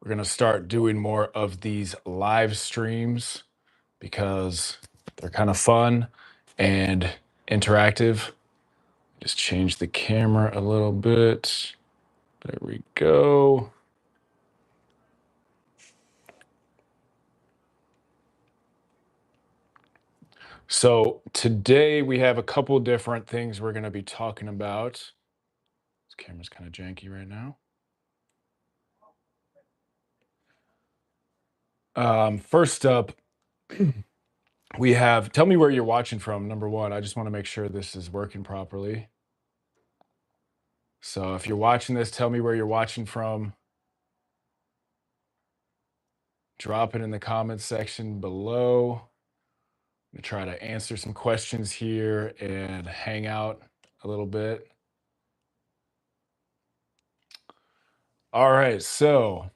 We're going to start doing more of these live streams because they're kind of fun and interactive. Just change the camera a little bit. There we go. So today we have a couple different things we're going to be talking about. This camera's kind of janky right now. First up, we have, tell me where you're watching from, number one. I just want to make sure this is working properly. So if you're watching this, tell me where you're watching from. Drop it in the comments section below. I'm gonna try to answer some questions here and hang out a little bit. All right, so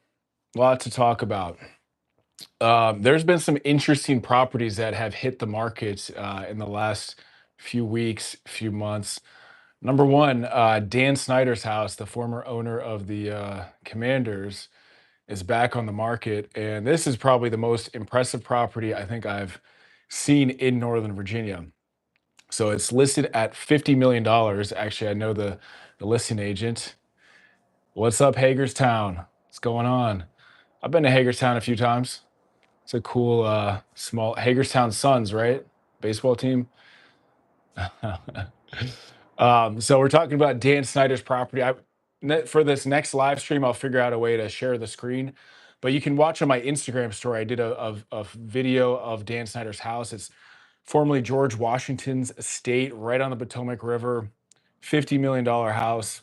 a lot to talk about. There's been some interesting properties that have hit the market in the last few weeks, few months. Number one, Dan Snyder's house, the former owner of the Commanders, is back on the market. And this is probably the most impressive property I think I've seen in Northern Virginia. So it's listed at $50 million. Actually, I know the listing agent. What's up, Hagerstown? What's going on? I've been to Hagerstown a few times. It's a cool small Hagerstown Suns, right? Baseball team. So we're talking about Dan Snyder's property. For this next live stream, I'll figure out a way to share the screen. But you can watch on my Instagram story. I did a video of Dan Snyder's house. It's formerly George Washington's estate right on the Potomac River, $50 million house.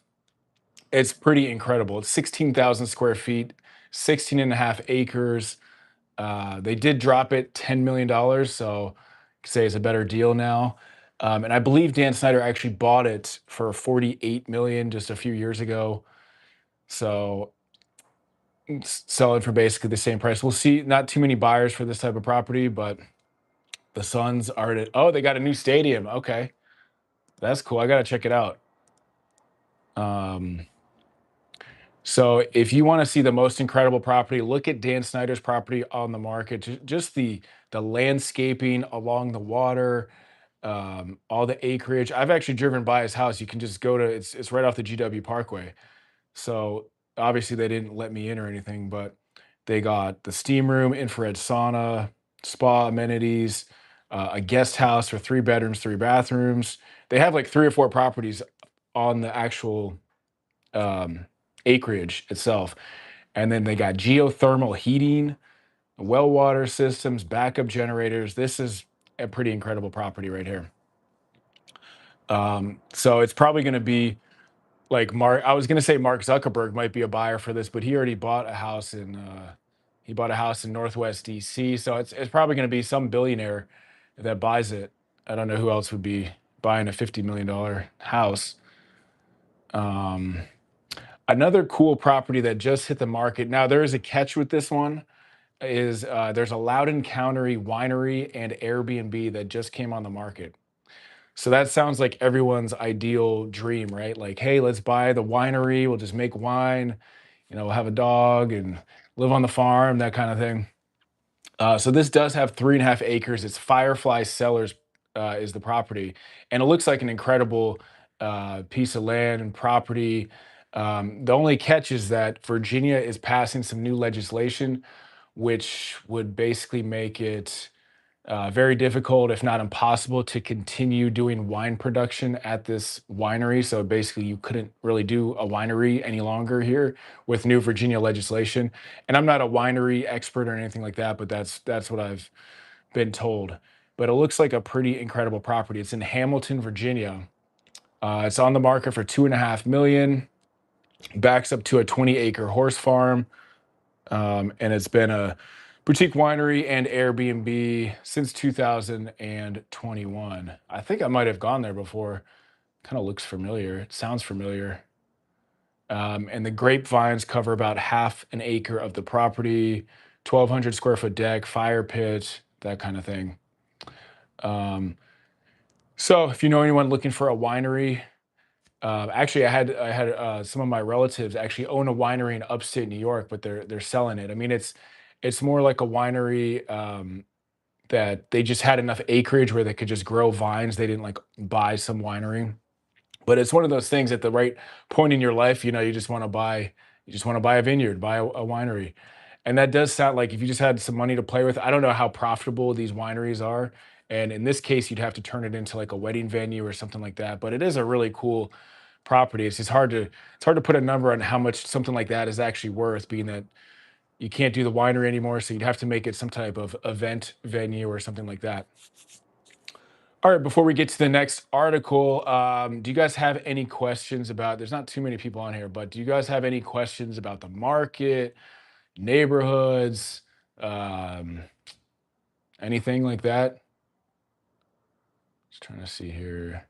It's pretty incredible. It's 16,000 square feet, 16 and a half acres. They did drop it $10 million, so you could say it's a better deal now. And I believe Dan Snyder actually bought it for 48 million just a few years ago. So selling for basically the same price. We'll see. Not too many buyers for this type of property, but the Suns are at, oh, they got a new stadium. Okay. That's cool. I gotta check it out. So if you want to see the most incredible property, look at Dan Snyder's property on the market. Just the landscaping along the water, all the acreage. I've actually driven by his house. You can just go to it's right off the GW Parkway. So obviously they didn't let me in or anything, but they got the steam room, infrared sauna, spa amenities, a guest house for 3 bedrooms, 3 bathrooms. They have like 3 or 4 properties on the actual acreage itself. And then they got geothermal heating, well water systems, backup generators. This is a pretty incredible property right here. So it's probably going to be like I was going to say Mark Zuckerberg might be a buyer for this, but he already bought a house in Northwest DC. So it's probably going to be some billionaire that buys it. I don't know who else would be buying a $50 million house. Another cool property that just hit the market. Now there is a catch with this one. Is there's a Loudoun County winery and Airbnb that just came on the market. So that sounds like everyone's ideal dream, right? Like, hey, let's buy the winery. We'll just make wine. We'll have a dog and live on the farm, that kind of thing. So this does have 3.5 acres. It's Firefly Cellars is the property, and it looks like an incredible piece of land and property. The only catch is that Virginia is passing some new legislation, which would basically make it very difficult, if not impossible, to continue doing wine production at this winery. So basically, you couldn't really do a winery any longer here with new Virginia legislation. And I'm not a winery expert or anything like that, but that's what I've been told. But it looks like a pretty incredible property. It's in Hamilton, Virginia. It's on the market for 2.5 million. Backs up to a 20-acre horse farm, and it's been a boutique winery and Airbnb since 2021. I think I might have gone there before. Kind of looks familiar. It sounds familiar. And the grapevines cover about half an acre of the property, 1,200 square foot deck, fire pit, that kind of thing. So if you know anyone looking for a winery, Actually, I had some of my relatives actually own a winery in upstate New York, but they're selling it. I mean, it's more like a winery that they just had enough acreage where they could just grow vines. They didn't like buy some winery, but it's one of those things at the right point in your life, you just want to buy a vineyard, buy a winery. And that does sound like if you just had some money to play with, I don't know how profitable these wineries are. And in this case, you'd have to turn it into like a wedding venue or something like that. But it is a really cool property. It's hard to put a number on how much something like that is actually worth, being that you can't do the winery anymore. So you'd have to make it some type of event venue or something like that. All right, before we get to the next article, do you guys have any questions about? There's not too many people on here, but do you guys have any questions about the market, neighborhoods, um, anything like that? Just trying to see here.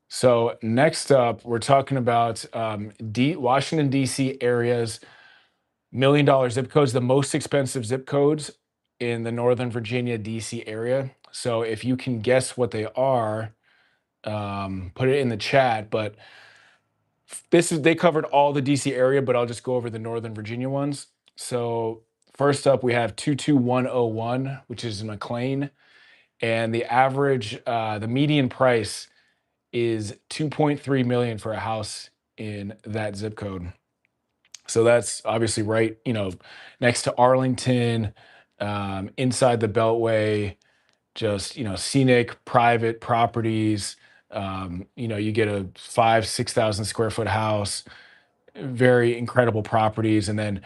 So next up, we're talking about Washington D.C. areas, $1 million zip codes, the most expensive zip codes in the Northern Virginia D.C. area. So if you can guess what they are, put it in the chat. But this is they covered all the DC area, but I'll just go over the Northern Virginia ones. So first up, we have 22101, which is McLean, and the median price is 2.3 million for a house in that zip code. So that's obviously right, next to Arlington, inside the Beltway, just scenic private properties. You get a 5, 6,000 square foot house, very incredible properties. And then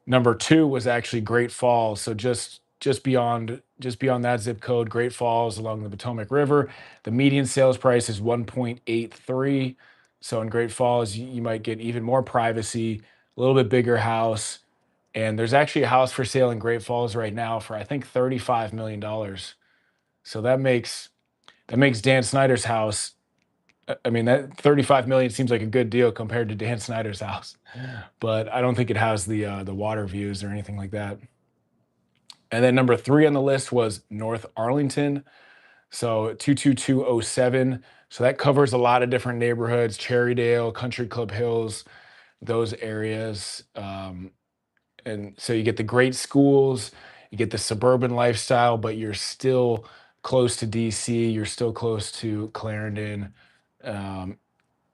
number two was actually Great Falls. So just beyond that zip code, Great Falls along the Potomac River. The median sales price is 1.83. So in Great Falls, you might get even more privacy, a little bit bigger house. And there's actually a house for sale in Great Falls right now for I think $35 million. So that makes Dan Snyder's house. I mean, that 35 million seems like a good deal compared to Dan Snyder's house, but I don't think it has the water views or anything like that. And then number three on the list was North Arlington, so 22207. So that covers a lot of different neighborhoods: Cherrydale, Country Club Hills, those areas. And so you get the great schools, you get the suburban lifestyle, but you're still close to DC, you're still close to Clarendon. Um,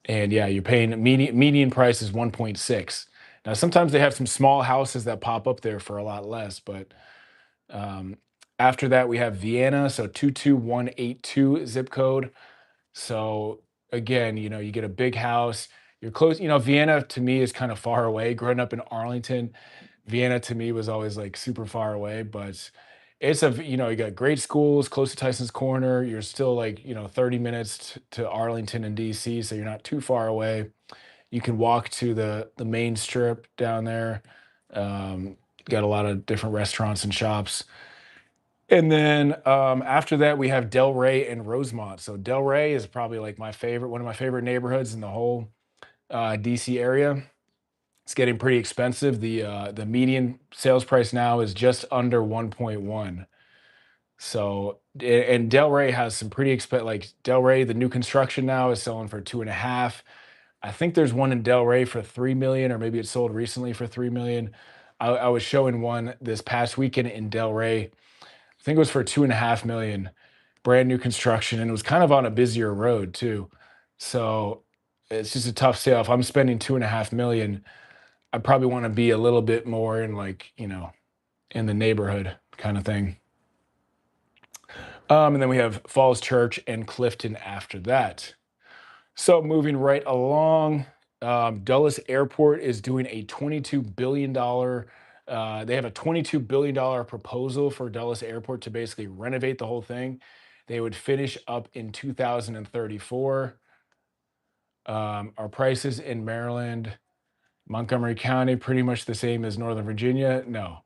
and yeah, you're paying median price is 1.6. Now, sometimes they have some small houses that pop up there for a lot less, but um, after that, we have Vienna, so 22182 zip code. So again, you get a big house. You're close. Vienna to me is kind of far away. Growing up in Arlington, Vienna to me was always like super far away, but you got great schools close to Tyson's Corner. You're still like, 30 minutes to Arlington and DC, so you're not too far away. You can walk to the main strip down there. Got a lot of different restaurants and shops. And then after that, we have Delray and Rosemont. So Delray is probably like one of my favorite neighborhoods in the whole DC area. It's getting pretty expensive. The median sales price now is just under 1.1. So and Delray has some pretty expensive, like Delray, the new construction now is selling for 2.5. I think there's one in Delray for 3 million, or maybe it sold recently for 3 million. I was showing one this past weekend in Delray. I think it was for 2.5 million, brand new construction, and it was kind of on a busier road too. So it's just a tough sale. If I'm spending 2.5 million, I probably want to be a little bit more in like, in the neighborhood kind of thing. And then we have Falls Church and Clifton after that. So moving right along, Dulles Airport is doing a $22 billion. They have a $22 billion proposal for Dulles Airport to basically renovate the whole thing. They would finish up in 2034. Our prices in Maryland, Montgomery County, pretty much the same as Northern Virginia. No.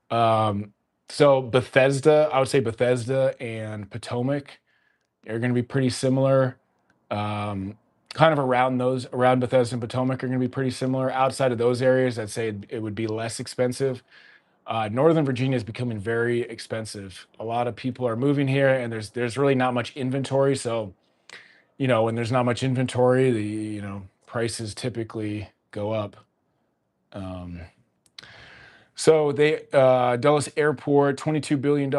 Um, so Bethesda, I would say Bethesda and Potomac are going to be pretty similar. Um, Kind of around Bethesda and Potomac are going to be pretty similar. Outside of those areas, I'd say it would be less expensive. Northern Virginia is becoming very expensive. A lot of people are moving here, and there's really not much inventory. So when there's not much inventory, the prices typically go up. Um, so Dulles Airport, $22 billion.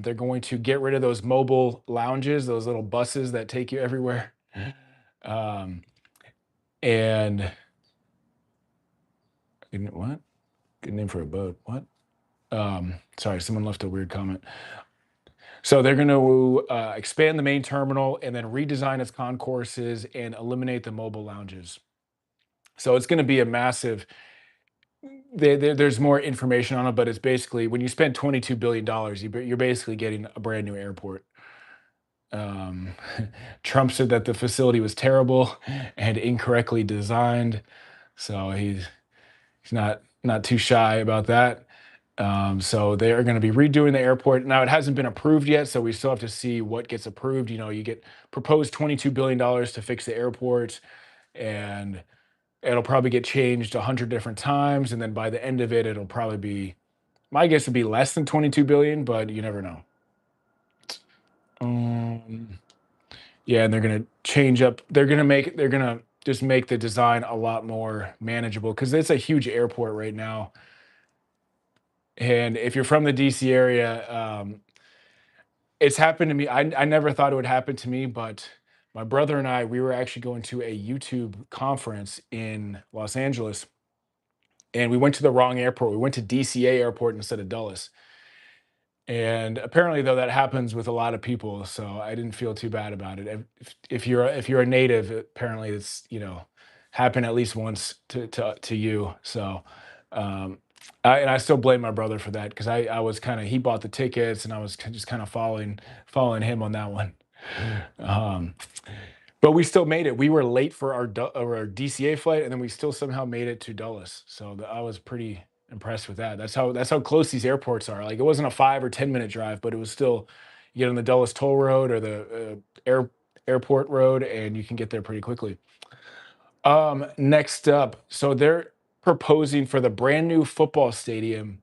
They're going to get rid of those mobile lounges, those little buses that take you everywhere. Um, and what? Good name for a boat. What? Sorry, someone left a weird comment. So they're going to expand the main terminal and then redesign its concourses and eliminate the mobile lounges. So it's going to be a massive. There's more information on it, but it's basically when you spend $22 billion, you're basically getting a brand new airport. Um, Trump said that the facility was terrible and incorrectly designed, so he's not too shy about that. So they are going to be redoing the airport. Now it hasn't been approved yet, so we still have to see what gets approved. You get proposed $22 billion to fix the airport, and it'll probably get changed 100 different times, and then by the end of it, it'll probably be, my guess would be less than 22 billion, but you never know. Um, yeah, and they're gonna change up. They're gonna just make the design a lot more manageable because it's a huge airport right now. And if you're from the DC area, it's happened to me. I never thought it would happen to me, but my brother and I, we were actually going to a YouTube conference in Los Angeles, and we went to the wrong airport. We went to DCA airport instead of Dulles. And apparently, though, that happens with a lot of people, so I didn't feel too bad about it. If you're a native, apparently it's happened at least once to you. So, um, I still blame my brother for that because I was kind of, he bought the tickets and I was just kind of following him on that one. Um, but we still made it. We were late for our DCA flight, and then we still somehow made it to Dulles. So I was pretty impressed with that. That's how close these airports are. Like it wasn't a 5 or 10 minute drive, but it was still, you get on the Dulles Toll Road or the airport road, and you can get there pretty quickly. Next up, so they're proposing for the brand new football stadium,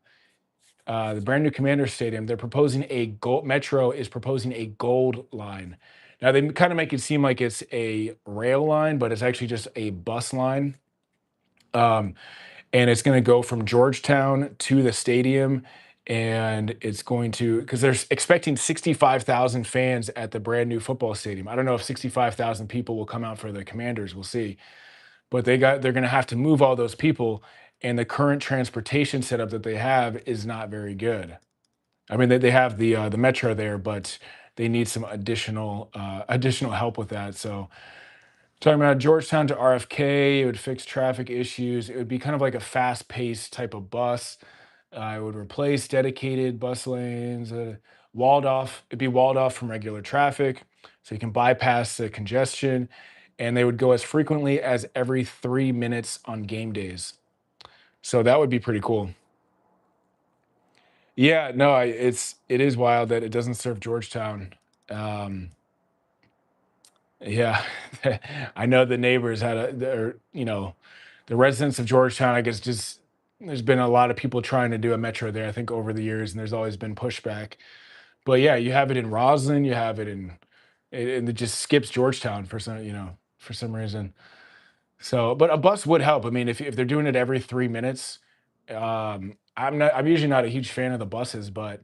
the brand new Commander Stadium. They're proposing a gold. Metro is proposing a gold line. Now they kind of make it seem like it's a rail line, but it's actually just a bus line. Um, and it's going to go from Georgetown to the stadium, and it's going to, because they're expecting 65,000 fans at the brand new football stadium. I don't know if 65,000 people will come out for the Commanders. We'll see, but they're going to have to move all those people, and the current transportation setup that they have is not very good. I mean, they have the metro there, but they need some additional help with that. So talking about Georgetown to RFK, it would fix traffic issues. It would be kind of like a fast-paced type of bus. It would replace dedicated bus lanes, walled off. It'd be walled off from regular traffic, so you can bypass the congestion. And they would go as frequently as every 3 minutes on game days. So that would be pretty cool. Yeah, no, it is wild that it doesn't serve Georgetown. Um, yeah, I know the neighbors had the residents of Georgetown. I guess just there's been a lot of people trying to do a metro there. I think over the years, and there's always been pushback. But yeah, you have it in Roslyn, you have it and it just skips Georgetown for some reason. So, but a bus would help. I mean, if they're doing it every 3 minutes, I'm usually not a huge fan of the buses, but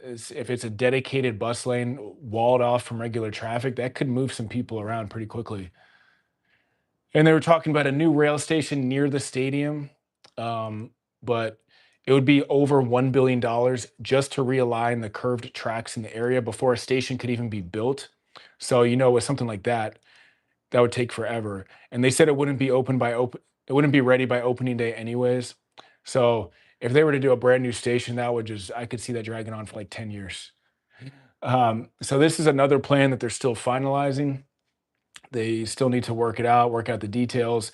if it's a dedicated bus lane walled off from regular traffic, that could move some people around pretty quickly. And they were talking about a new rail station near the stadium, but it would be over $1 billion just to realign the curved tracks in the area before a station could even be built. So, with something like that, that would take forever. And they said it wouldn't be ready by opening day anyways. So if they were to do a brand new station, I could see that dragging on for like 10 years. So this is another plan that they're still finalizing. They still need to work out the details,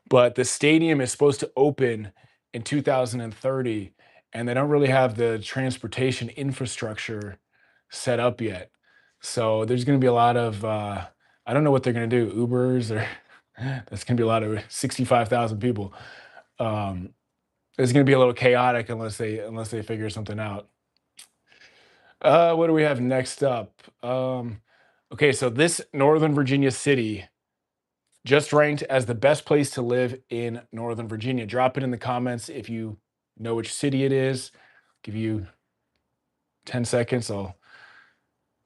but the stadium is supposed to open in 2030, and they don't really have the transportation infrastructure set up yet. So there's going to be a lot of I don't know what they're going to do, Ubers or that's going to be a lot of 65,000 people. Um, It's going to be a little chaotic unless they figure something out. What do we have next up? Okay, so this Northern Virginia city just ranked as the best place to live in Northern Virginia. Drop it in the comments if you know which city it is. Give you 10 seconds. I'll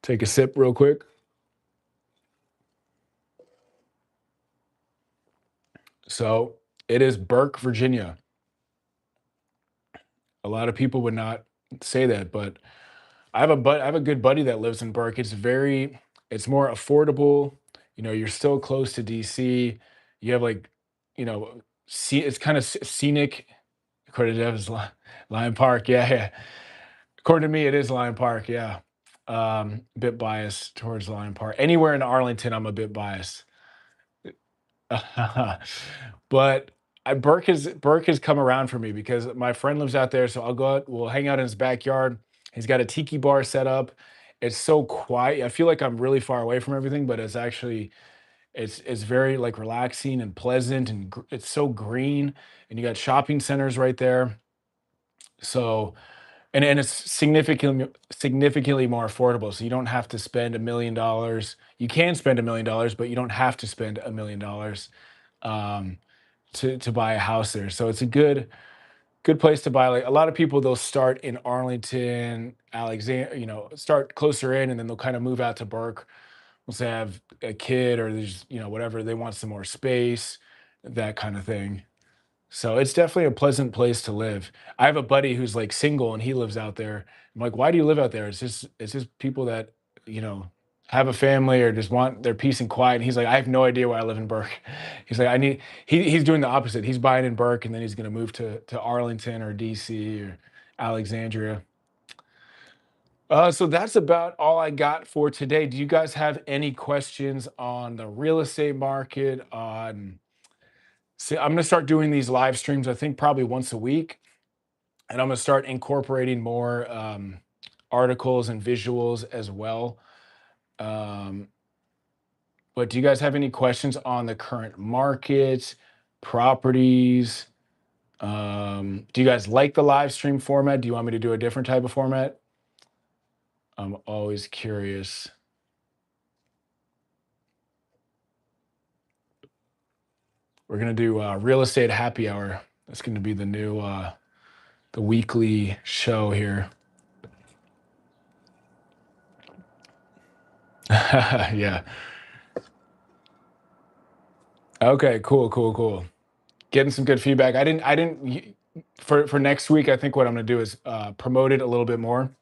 take a sip real quick. So it is Burke, Virginia. A lot of people would not say that, but I have a good buddy that lives in Burke. It's more affordable. You know, you're still close to DC. You have like, you know, see, it's kind of scenic. According to Dev's Lion Park, yeah, yeah. According to me, it is Lion Park, yeah. A bit biased towards Lion Park. Anywhere in Arlington, I'm a bit biased. But Burke has come around for me because my friend lives out there, so I'll go out, we'll hang out in his backyard. He's got a tiki bar set up. It's so quiet. I feel like I'm really far away from everything, but it's actually it's very like relaxing and pleasant, and it's so green, and you got shopping centers right there. So and it's significantly more affordable. So you don't have to spend $1 million. You can spend $1 million, but you don't have to spend $1 million um, to buy a house there. So it's a good place to buy. Like a lot of people, they'll start in Arlington, Alexander, you know, start closer in, and then they'll kind of move out to Burke once they have a kid or there's whatever they want some more space, that kind of thing. So it's definitely a pleasant place to live. I have a buddy who's like single and he lives out there. I'm like, why do you live out there? It's just people that, you know, have a family or just want their peace and quiet. And he's like, I have no idea why I live in Burke. He's like, he's doing the opposite. He's buying in Burke and then he's gonna move to Arlington or DC or Alexandria. So that's about all I got for today. Do you guys have any questions on the real estate market, on See, I'm gonna start doing these live streams, I think probably once a week, and I'm gonna start incorporating more articles and visuals as well. Um, but do you guys have any questions on the current market, properties? Do you guys like the live stream format? Do you want me to do a different type of format? I'm always curious. We're gonna do real estate happy hour. That's gonna be the weekly show here. Yeah. Okay, cool, cool, cool. Getting some good feedback. For next week, I think what I'm gonna do is promote it a little bit more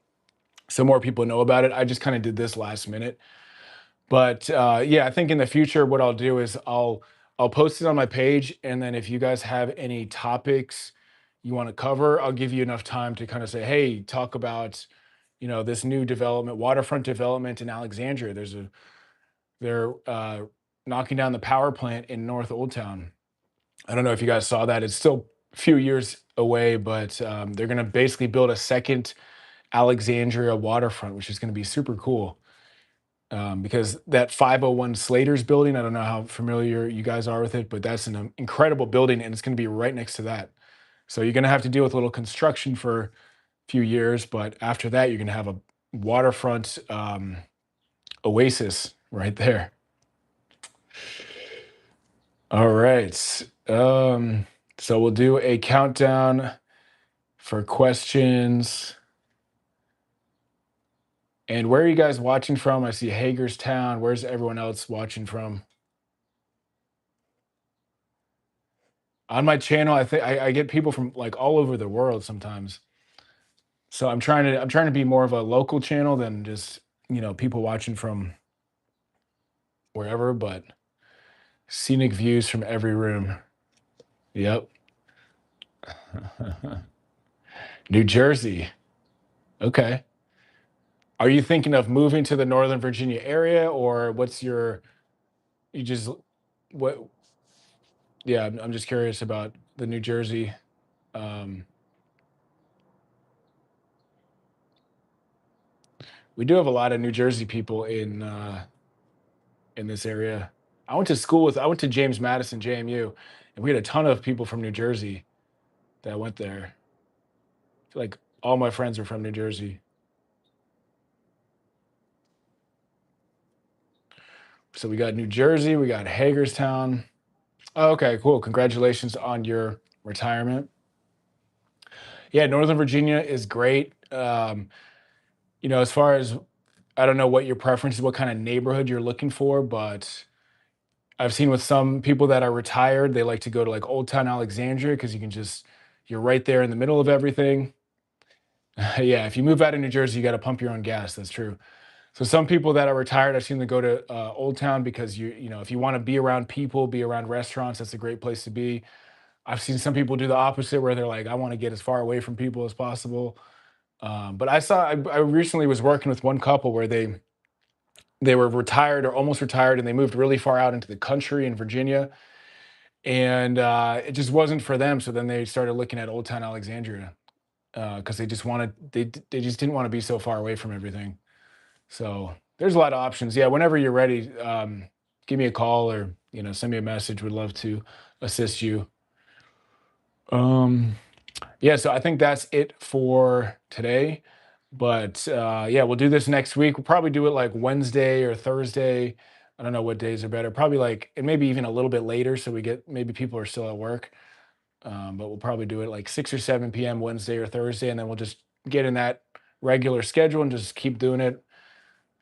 so more people know about it. I just kind of did this last minute. But yeah, I think in the future, what I'll do is I'll post it on my page, and then if you guys have any topics you want to cover, I'll give you enough time to kind of say, hey, talk about, this new development, waterfront development in Alexandria. They're knocking down the power plant in North Old Town. I don't know if you guys saw that. It's still a few years away, but they're going to basically build a second Alexandria waterfront, which is going to be super cool. Because that 501 Slater's building, I don't know how familiar you guys are with it, but that's an incredible building, and it's going to be right next to that. So you're going to have to deal with a little construction for a few years, but after that, you're going to have a waterfront oasis right there. All right. So we'll do a countdown for questions. And where are you guys watching from? I see Hagerstown. Where's everyone else watching from? On my channel, I think I get people from like all over the world sometimes. So I'm trying to be more of a local channel than just, people watching from wherever, but scenic views from every room. Yep. New Jersey. Okay. Are you thinking of moving to the Northern Virginia area, or you just, what, yeah, I'm just curious about the New Jersey. Um, we do have a lot of New Jersey people in this area. I went to James Madison, JMU, and we had a ton of people from New Jersey. that went there. I feel like all my friends are from New Jersey. So we got New Jersey, we got Hagerstown. Oh, okay, cool. Congratulations on your retirement. Yeah, Northern Virginia is great. As far as I don't know what your preference is, what kind of neighborhood you're looking for, but I've seen with some people that are retired, they like to go to like Old Town Alexandria because you're right there in the middle of everything. Yeah, if you move out of New Jersey, you got to pump your own gas. That's true. So some people that are retired, I've seen them go to Old Town because if you want to be around people, be around restaurants, that's a great place to be. I've seen some people do the opposite where they're like, I want to get as far away from people as possible. But I recently was working with one couple where they were retired or almost retired, and they moved really far out into the country in Virginia, and it just wasn't for them. So then they started looking at Old Town Alexandria because they just didn't want to be so far away from everything. So there's a lot of options. Yeah, whenever you're ready, give me a call or send me a message. Would love to assist you. Um, yeah, so I think that's it for today. But yeah, we'll do this next week. We'll probably do it like Wednesday or Thursday. I don't know what days are better. Probably like, and maybe even a little bit later, so we get maybe people are still at work. But we'll probably do it like 6 or 7 p.m. Wednesday or Thursday, and then we'll just get in that regular schedule and just keep doing it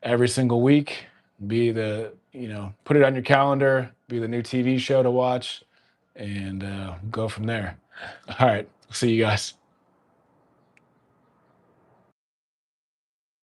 every single week. Put it on your calendar, be the new TV show to watch, and go from there. All right. See you guys.